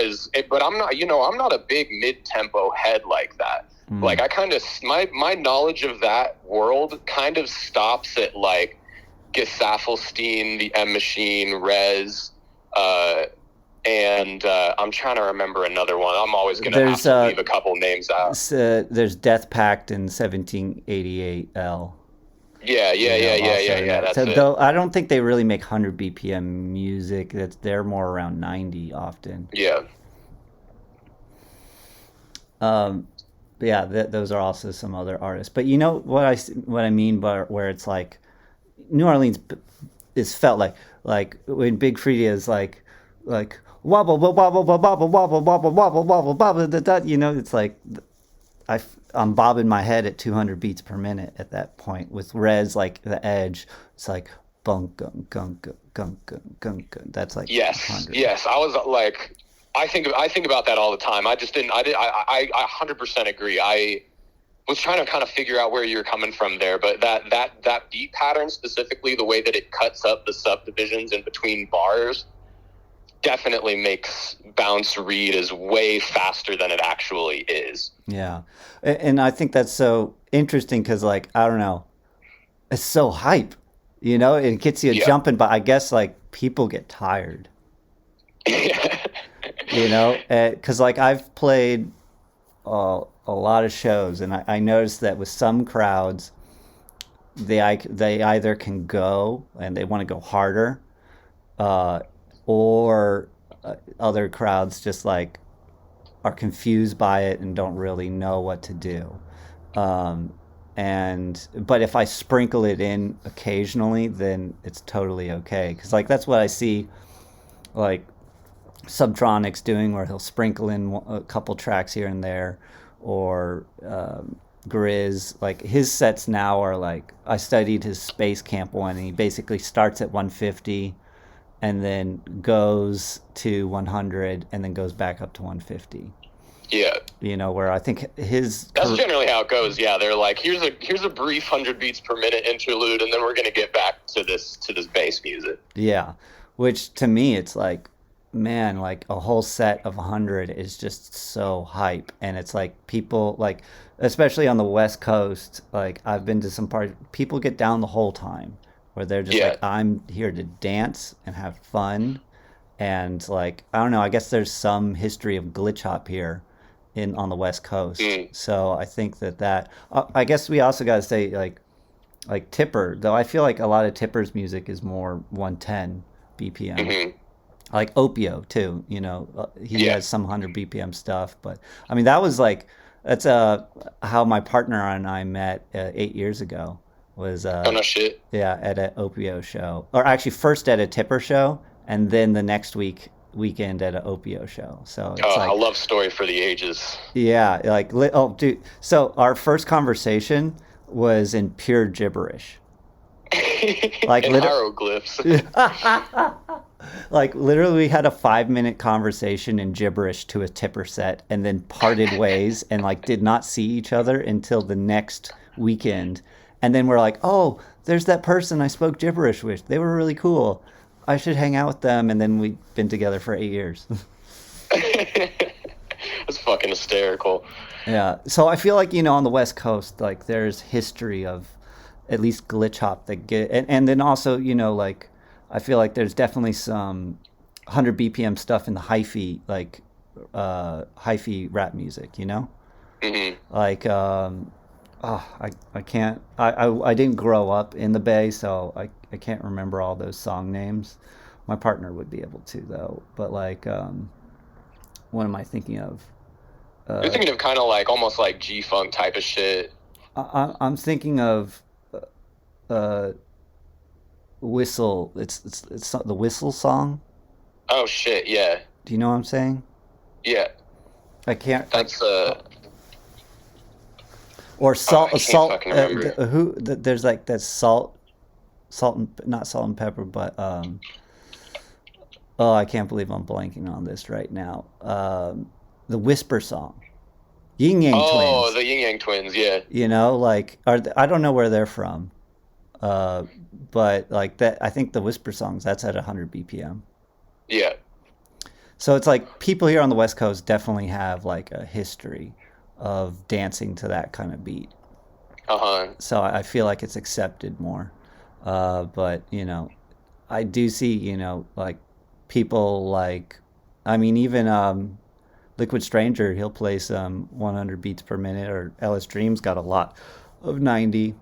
But I'm not a big mid tempo head like that. Like I kind of my knowledge of that world kind of stops at like Gesaffelstein, the M Machine, Rez, and I'm trying to remember another one. I'm always going to have to leave a couple names out. There's Death Pact in 1788 L. Yeah. That's it. Though I don't think they really make 100 BPM music. They're more around 90 often. Yeah. Yeah, those are also some other artists. But you know what I mean by where it's like New Orleans is felt like when Big Freedia is like wobble wobble wobble wobble wobble wobble wobble wobble wobble, you know, it's like I'm bobbing my head at 200 beats per minute at that point. With Rez, like the edge, it's like bunk gunk gunk gunk gunk gunk. That's like yes 100. Yes. I was like, I think about that all the time. I 100% agree. I was trying to kind of figure out where you're coming from there, but that beat pattern, specifically the way that it cuts up the subdivisions in between bars, definitely makes bounce read as way faster than it actually is. Yeah. And I think that's so interesting because, like, I don't know, it's so hype, you know, it gets you jumping, but I guess like people get tired, you know, because like I've played a lot of shows and I noticed that with some crowds, they either can go and they want to go harder, or other crowds just like are confused by it and don't really know what to do. But if I sprinkle it in occasionally, then it's totally okay. Because like that's what I see, like Subtronics doing, where he'll sprinkle in a couple tracks here and there, or Grizz. Like his sets now are like, I studied his Space Camp one, and he basically starts at 150 and then goes to 100 and then goes back up to 150. Yeah. You know, where I think that's generally how it goes. Yeah, they're like, here's a brief 100 beats per minute interlude, and then we're gonna get back to this bass music. Yeah, which to me it's like, man, like a whole set of 100 is just so hype, and it's like people like, especially on the West Coast, like I've been to some parties, people get down the whole time, where they're just like, I'm here to dance and have fun, and like I don't know, I guess there's some history of glitch hop here on the West Coast. So I think that I guess we also got to say like Tipper, though I feel like a lot of Tipper's music is more 110 BPM. Like Opio too, you know, he has some 100 BPM stuff, but I mean that's how my partner and I met 8 years ago was oh no shit. Yeah, at an Opio show, or actually first at a Tipper show and then the next weekend at an Opio show. So it's a love story for the ages. Yeah, like dude. So our first conversation was in pure gibberish, like hieroglyphs. Like literally, we had a 5-minute conversation in gibberish to a Tipper set, and then parted ways, and like did not see each other until the next weekend. And then we're like, oh, there's that person I spoke gibberish with. They were really cool. I should hang out with them. And then we've been together for 8 years. That's fucking hysterical. Yeah. So I feel like, you know, on the West Coast, like there's history of at least glitch hop that and then also, you know, like I feel like there's definitely some 100 BPM stuff in the hyphy, like hyphy rap music, you know? Like, I can't, I didn't grow up in the Bay, so I can't remember all those song names. My partner would be able to, though. But like, what am I thinking of? You're thinking of kind of like almost like G-Funk type of shit. I'm thinking of Whistle. It's the Whistle song. Oh shit, yeah. Do you know what I'm saying? Yeah, I can't. that's Or salt, I can't salt. fucking remember. There's like that salt and not salt and pepper, but oh, I can't believe I'm blanking on this right now. The Whisper song, Yin Yang Oh, Twins. the Yin Yang Twins. Yeah, Like I don't know where they're from, uh, but like that. I think the Whisper songs that's at 100 BPM. yeah. So it's like people here on the West Coast definitely have like a history of dancing to that kind of beat. Uh-huh. So I feel like it's accepted more. But I do see like people like, I mean, even Liquid Stranger, he'll play some 100 beats per minute, or Ellis Dream's got a lot of 90,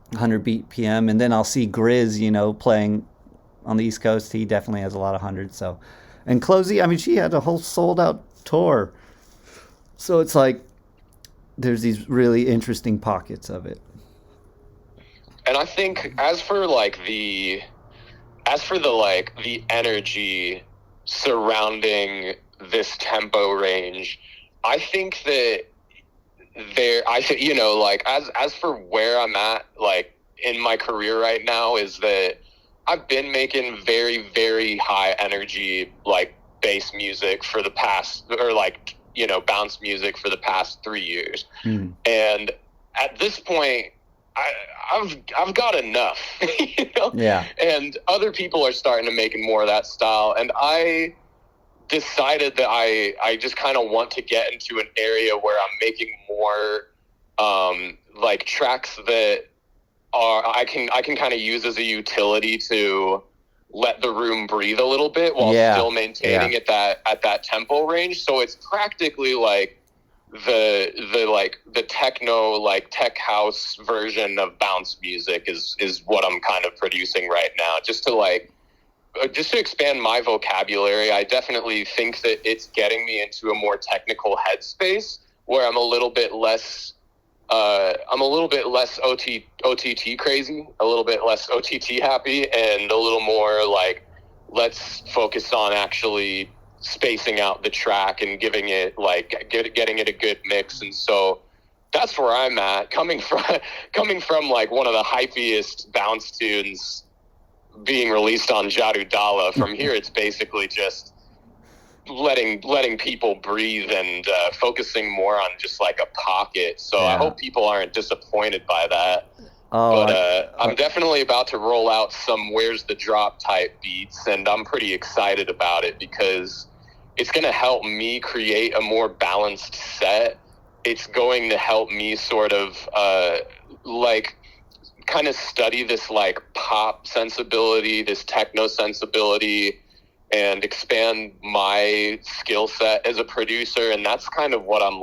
100 beat PM, and then I'll see Grizz, playing on the East Coast. He definitely has a lot of hundreds. So, and Closey, I mean, she had a whole sold out tour. So it's like there's these really interesting pockets of it. And I think as for the energy surrounding this tempo range, I think that I think, like as for where I'm at, like in my career right now, is that I've been making very, very high energy, like bass music for the past, or like, bounce music for the past 3 years. Mm. And at this point, I've got enough, Yeah. and other people are starting to make more of that style. And I decided that I just kind of want to get into an area where I'm making more like tracks that I can kind of use as a utility to let the room breathe a little bit while still maintaining at that tempo range. So it's practically like the techno, like tech house version of bounce music is what I'm kind of producing right now, just to expand my vocabulary. I definitely think that it's getting me into a more technical headspace where I'm a little bit less OTT crazy, a little bit less OTT happy, and a little more like, let's focus on actually spacing out the track and giving it getting it a good mix. And so that's where I'm at, coming from like one of the hypiest bounce tunes being released on Jadu Dala. From here, it's basically just letting people breathe and focusing more on just like a pocket. So I hope people aren't disappointed by that. But I'm definitely about to roll out some Where's the Drop type beats, and I'm pretty excited about it because it's going to help me create a more balanced set. It's going to help me sort of kind of study this like pop sensibility, this techno sensibility, and expand my skill set as a producer. And that's kind of what I'm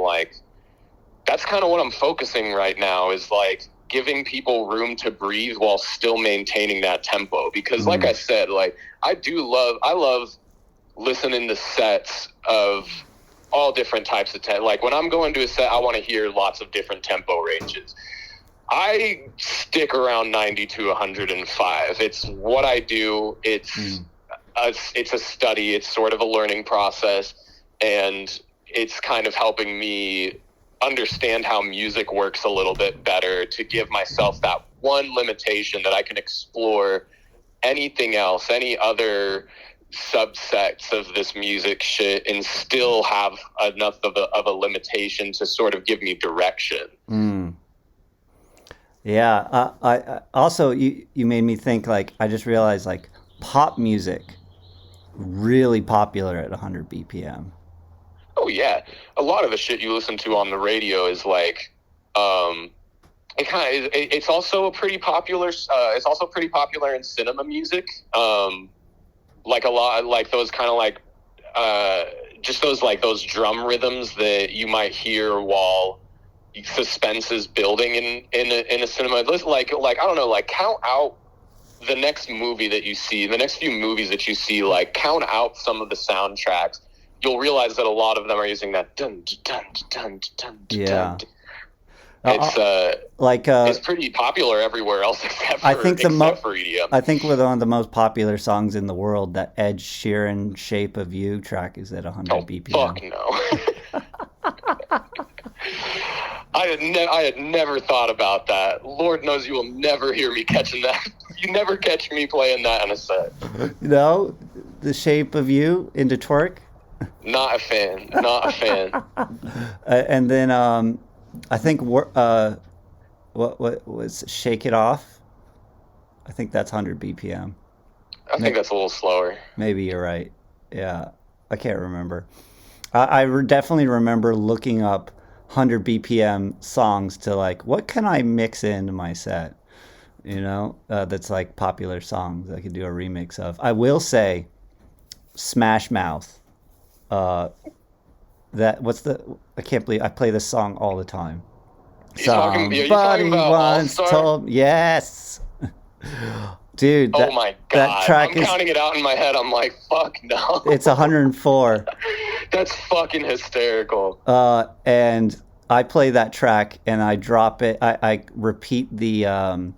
focusing right now, is like giving people room to breathe while still maintaining that tempo. Because like I said, like I love listening to sets of all different types of like when I'm going to a set, I want to hear lots of different tempo ranges. I stick around 90 to 105. It's what I do. It's a study. It's sort of a learning process, and it's kind of helping me understand how music works a little bit better, to give myself that one limitation that I can explore anything else, any other subsets of this music shit, and still have enough of a limitation to sort of give me direction. Yeah. I also, you made me think, like, I just realized, like, pop music really popular at 100 BPM. Oh yeah, a lot of the shit you listen to on the radio is like, it's also pretty popular. It's also pretty popular in cinema music. Like a lot, like those kind of like, just those drum rhythms that you might hear while suspense is building in a cinema. Like I don't know, like count out the next movie that you see, the next few movies that you see, like count out some of the soundtracks. You'll realize that a lot of them are using that dun dun dun dun dun. Yeah. It's pretty popular everywhere else except I think for EDM. I think with one of the most popular songs in the world, that Ed Sheeran "Shape of You" track is at 100 BPM. Fuck no. I had never thought about that. Lord knows you will never hear me catching that. You never catch me playing that in a set. No, "The Shape of You" into twerk. Not a fan. Not a fan. And then I think what was "Shake It Off"? I think that's 100 BPM. I think that's a little slower. Maybe you're right. Yeah, I can't remember. Definitely remember looking up 100 BPM songs to like, what can I mix into my set? That's like popular songs I could do a remix of. I will say, Smash Mouth. I can't believe I play this song all the time. You talking about once All-Star? told, yes. Dude, oh my god! That track I'm counting it out in my head. I'm like, fuck no. It's 104. That's fucking hysterical. And I play that track and I drop it. I repeat the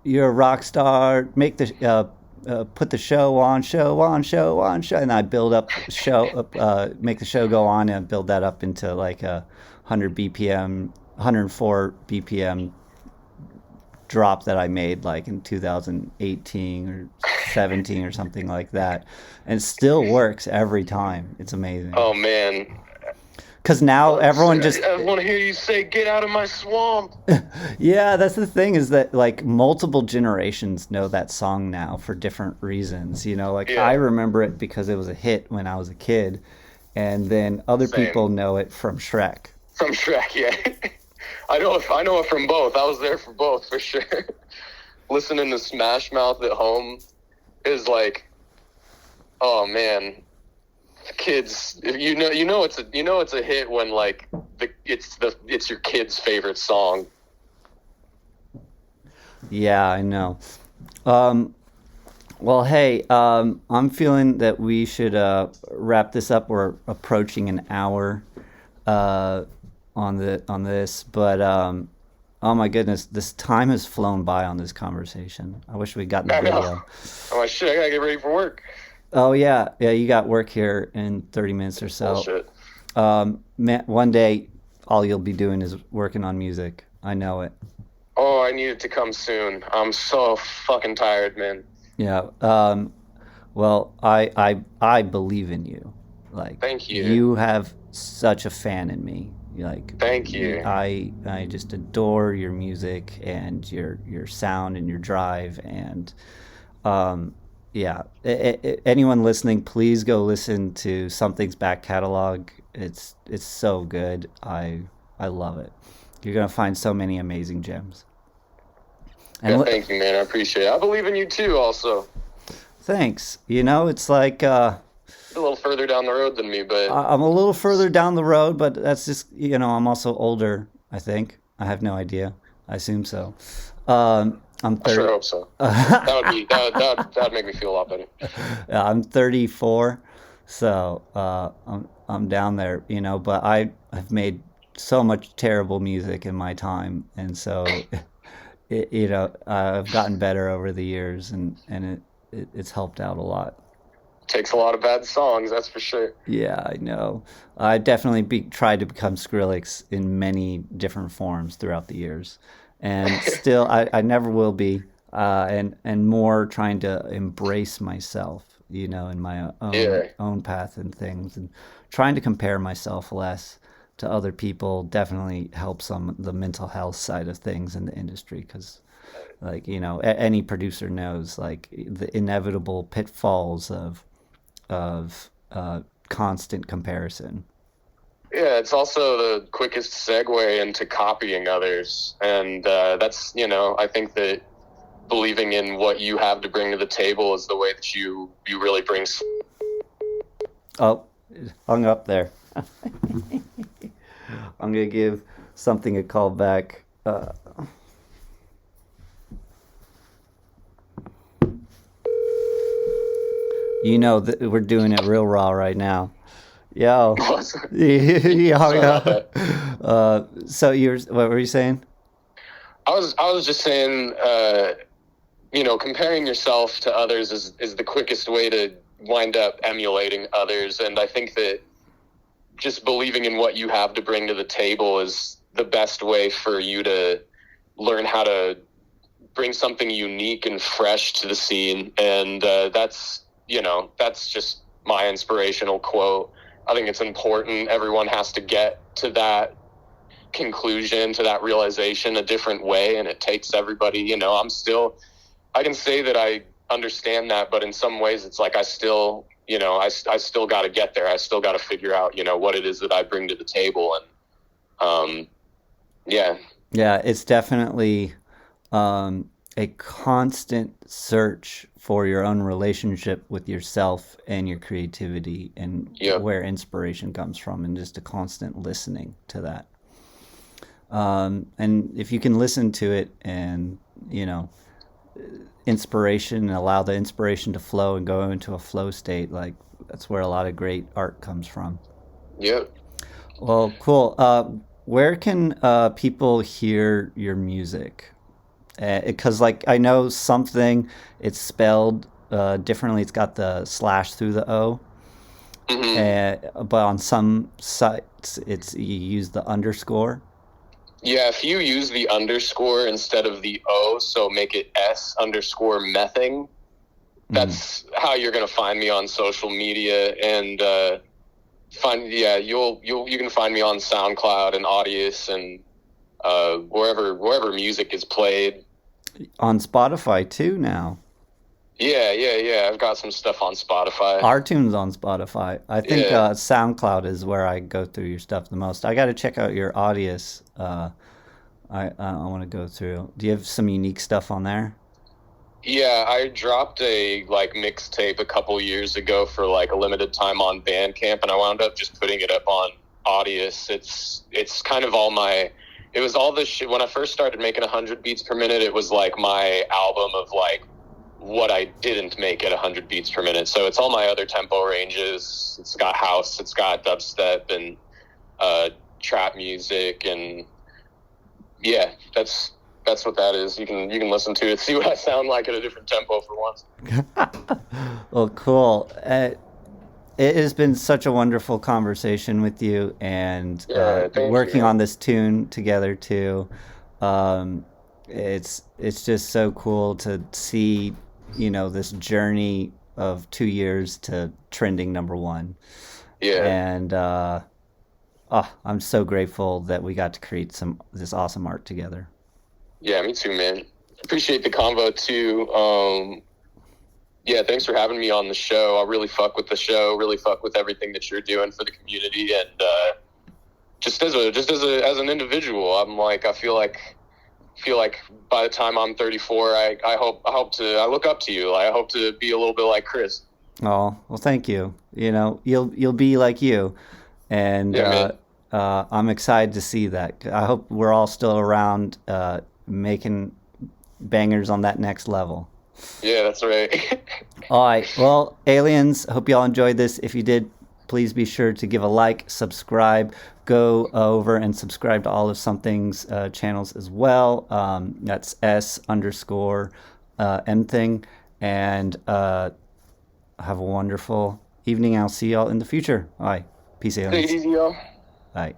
"You're a rock star. Make the put the show on, and I build up make the show go on and build that up into like a 100 BPM, 104 BPM drop that I made like in 2018 or 17 or something like that, and it still works every time. It's amazing. Oh man. Because now everyone just... I want to hear you say, "Get out of my swamp." Yeah, that's the thing, is that like multiple generations know that song now for different reasons. I remember it because it was a hit when I was a kid, and then other people know it from Shrek. From Shrek, yeah. I know it from both. I was there for both for sure. Listening to Smash Mouth at home is like, oh man. Kids, it's a hit when like it's your kid's favorite song. Yeah, I know. Well, hey, I'm feeling that we should wrap this up. We're approaching an hour on this, but oh my goodness, this time has flown by on this conversation. I wish we'd gotten the video. Oh shit! I gotta get ready for work. Oh yeah, you got work here in 30 minutes or so. Bullshit. One day, all you'll be doing is working on music. I know it. Oh, I need it to come soon. I'm so fucking tired, man. Yeah. Well, I believe in you. Like, thank you. You have such a fan in me. Like, thank you. I just adore your music and your sound and your drive, and yeah. Anyone listening, please go listen to Something's back catalog. It's so good. I love it. You're gonna find so many amazing gems. And thank you, man. I appreciate it. I believe in you too, also. Thanks. It's like a little further down the road than me, but I'm a little further down the road, but that's just I'm also older. I think. I have no idea. I assume so. I'm 30. I sure hope so. That would make me feel a lot better. Yeah, I'm 34, so I'm down there, But I've made so much terrible music in my time, and so I've gotten better over the years, and it's helped out a lot. Takes a lot of bad songs, that's for sure. Yeah, I know. I definitely tried to become Skrillex in many different forms throughout the years. And still, I never will be, and more trying to embrace myself, in my own path and things, and trying to compare myself less to other people definitely helps on the mental health side of things in the industry, because, like, any producer knows, like, the inevitable pitfalls of constant comparison. Yeah, it's also the quickest segue into copying others. And that's, I think that believing in what you have to bring to the table is the way that you really bring... Oh, hung up there. I'm going to give something a call back. We're doing it real raw right now. Yo. Awesome. Yeah, Sorry about yeah. that. So what were you saying? I was just saying, comparing yourself to others is the quickest way to wind up emulating others. And I think that just believing in what you have to bring to the table is the best way for you to learn how to bring something unique and fresh to the scene. And that's just my inspirational quote. I think it's important. Everyone has to get to that conclusion, to that realization a different way. And it takes everybody, I can say that I understand that, but in some ways it's like I still, I still got to get there. I still got to figure out, what it is that I bring to the table. And, yeah. Yeah, it's definitely a constant search for your own relationship with yourself and your creativity and Yep. where inspiration comes from, and just a constant listening to that. And if you can listen to it and, inspiration, and allow the inspiration to flow and go into a flow state, like that's where a lot of great art comes from. Yep. Well, cool. Where can people hear your music? Because, like, I know something, it's spelled differently. It's got the slash through the O. But on some sites, you use the underscore. Yeah, if you use the underscore instead of the O, so make it S_mething, that's how you're gonna find me on social media. And you can find me on SoundCloud and Audius and wherever music is played. On Spotify too now. Yeah. I've got some stuff on Spotify. Our tunes on Spotify. I think Yeah. SoundCloud is where I go through your stuff the most. I got to check out your Audius. I want to go through. Do you have some unique stuff on there? Yeah, I dropped a mixtape a couple years ago for a limited time on Bandcamp, and I wound up just putting it up on Audius. It's kind of it was all this shit. When I first started making 100 beats per minute, it was like my album of what I didn't make at 100 beats per minute. So it's all my other tempo ranges. It's got house, it's got dubstep and trap music, and yeah, that's what that is. You can listen to it, see what I sound like at a different tempo for once. Well, cool. It has been such a wonderful conversation with you, and working on this tune together too. It's just so cool to see, this journey of 2 years to trending #1. Yeah. And I'm so grateful that we got to create this awesome art together. Yeah, me too, man. Appreciate the convo too. Yeah, thanks for having me on the show. I really fuck with the show. Really fuck with everything that you're doing for the community, and just as an individual, I feel like by the time I'm 34, I look up to you. I hope to be a little bit like Chris. Oh, well, thank you. You'll be like you, and Yeah, I'm excited to see that. I hope we're all still around, making bangers on that next level. yeah, that's right. All right. Well, aliens, hope y'all enjoyed this. If you did, please be sure to give a like, subscribe, go over and subscribe to all of Something's channels as well. That's S_mething. And have a wonderful evening. I'll see y'all in the future. All right. Peace, aliens. Take it easy, y'all. All right.